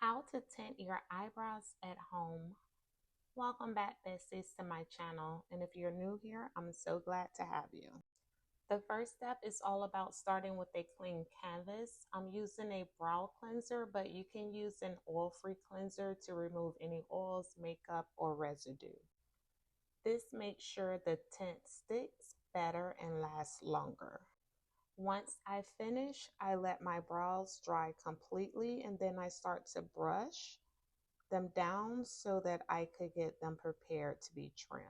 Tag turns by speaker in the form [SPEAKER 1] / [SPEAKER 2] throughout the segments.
[SPEAKER 1] How to tint your eyebrows at home. Welcome back, besties, to my channel. And if you're new here, I'm so glad to have you. The first step is all about starting with a clean canvas. I'm using a brow cleanser, but you can use an oil-free cleanser to remove any oils, makeup, or residue. This makes sure the tint sticks better and lasts longer. Once I finish, I let my brows dry completely and then I start to brush them down so that I could get them prepared to be trimmed.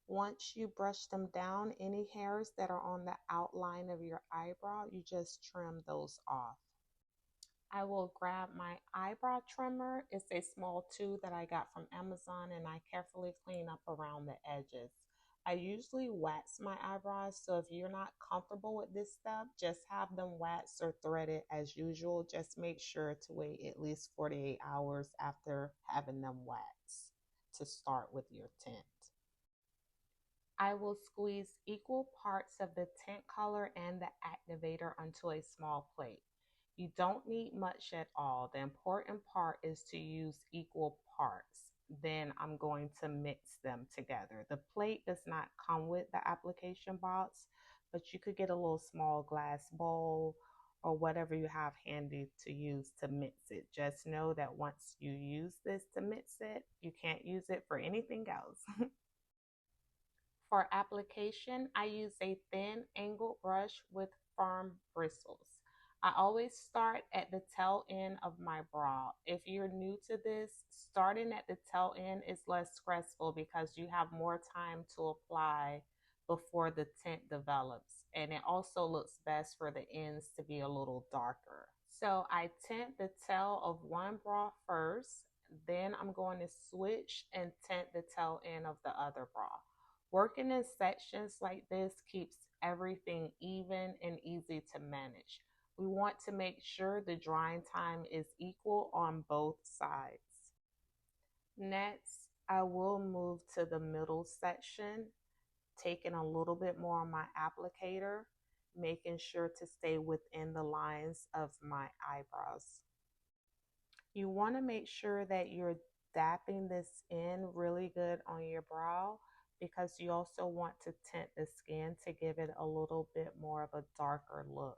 [SPEAKER 1] Once you brush them down, any hairs that are on the outline of your eyebrow, you just trim those off. I will grab my eyebrow trimmer. It's a small tube that I got from Amazon, and I carefully clean up around the edges. I usually wax my eyebrows, so if you're not comfortable with this step, just have them waxed or threaded as usual. Just make sure to wait at least 48 hours after having them waxed to start with your tint. I will squeeze equal parts of the tint color and the activator onto a small plate. You don't need much at all. The important part is to use equal parts. Then I'm going to mix them together. The plate does not come with the application box, but you could get a little small glass bowl or whatever you have handy to use to mix it. Just know that once you use this to mix it, you can't use it for anything else. For application, I use a thin angled brush with firm bristles. I always start at the tail end of my brow. If you're new to this, starting at the tail end is less stressful because you have more time to apply before the tint develops. And it also looks best for the ends to be a little darker. So I tint the tail of one brow first, then I'm going to switch and tint the tail end of the other brow. Working in sections like this keeps everything even and easy to manage. We want to make sure the drying time is equal on both sides. Next, I will move to the middle section, taking a little bit more on my applicator, making sure to stay within the lines of my eyebrows. You want to make sure that you're dapping this in really good on your brow because you also want to tint the skin to give it a little bit more of a darker look.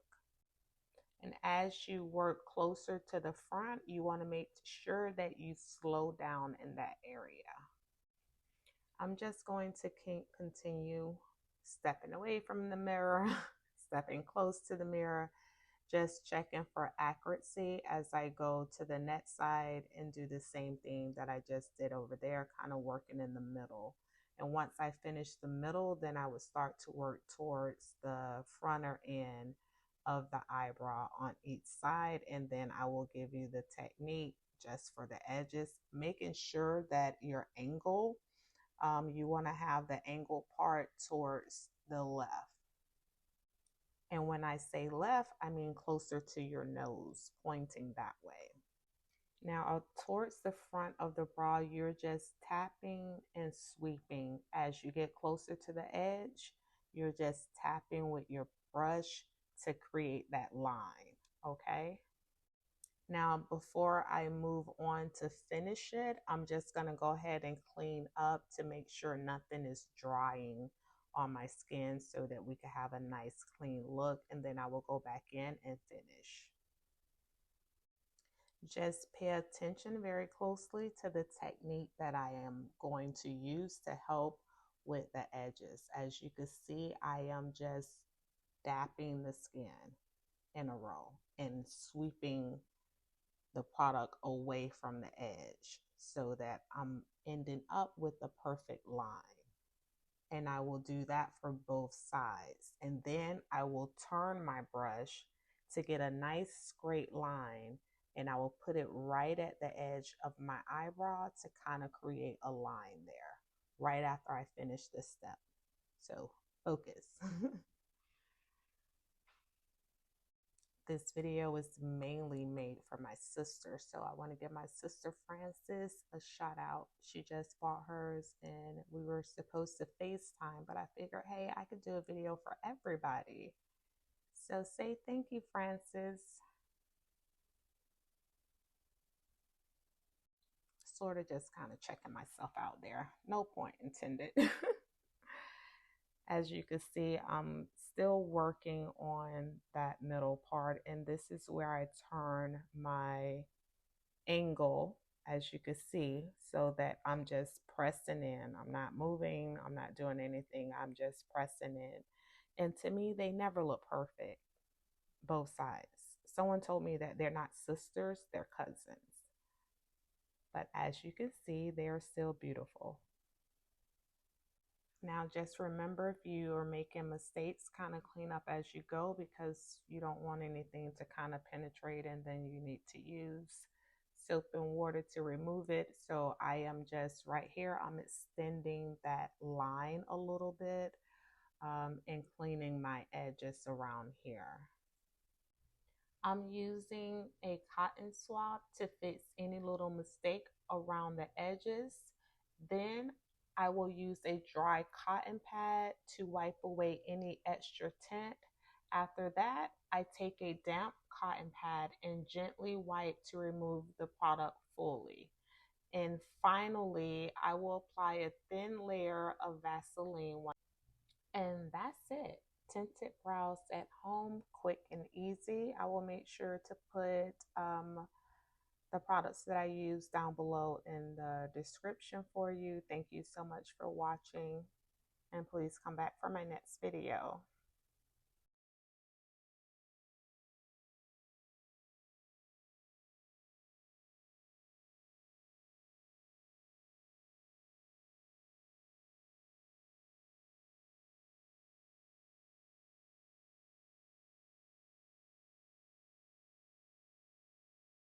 [SPEAKER 1] And as you work closer to the front, you want to make sure that you slow down in that area. I'm just going to continue stepping away from the mirror, stepping close to the mirror, just checking for accuracy as I go to the next side and do the same thing that I just did over there, kind of working in the middle. And once I finish the middle, then I would start to work towards the front or end of the eyebrow on each side. And then I will give you the technique just for the edges, making sure that your angle, you want to have the angled part towards the left. And when I say left, I mean closer to your nose, pointing that way. Now, towards the front of the brow, you're just tapping and sweeping. As you get closer to the edge, you're just tapping with your brush to create that line, okay? Now, before I move on to finish it, I'm just going to go ahead and clean up to make sure nothing is drying on my skin so that we can have a nice clean look, and then I will go back in and finish. Just pay attention very closely to the technique that I am going to use to help with the edges. As you can see, I am just dapping the skin in a row and sweeping the product away from the edge so that I'm ending up with the perfect line. And I will do that for both sides. And then I will turn my brush to get a nice straight line, and I will put it right at the edge of my eyebrow to kind of create a line there right after I finish this step. So focus. This video was mainly made for my sister, so I want to give my sister Frances a shout out. She just bought hers and we were supposed to FaceTime, but I figured, hey, I could do a video for everybody. So say thank you, Frances. sort of just kind of checking myself out there. No point intended. As you can see, I'm still working on that middle part, and this is where I turn my angle, as you can see, so that I'm just pressing in. I'm not moving, I'm not doing anything, I'm just pressing in. And to me, they never look perfect, both sides. Someone told me that they're not sisters, they're cousins. But as you can see, they are still beautiful. Now, just remember, if you are making mistakes, kind of clean up as you go, because you don't want anything to kind of penetrate, and then you need to use soap and water to remove it. So I am just right here, I'm extending that line a little bit, and cleaning my edges around here. I'm using a cotton swab to fix any little mistake around the edges. Then I will use a dry cotton pad to wipe away any extra tint. After that, I take a damp cotton pad and gently wipe to remove the product fully. And finally, I will apply a thin layer of Vaseline. And that's it. Tinted brows at home, quick and easy. I will make sure to put the products that I use down below in the description for you. Thank you so much for watching, and please come back for my next video.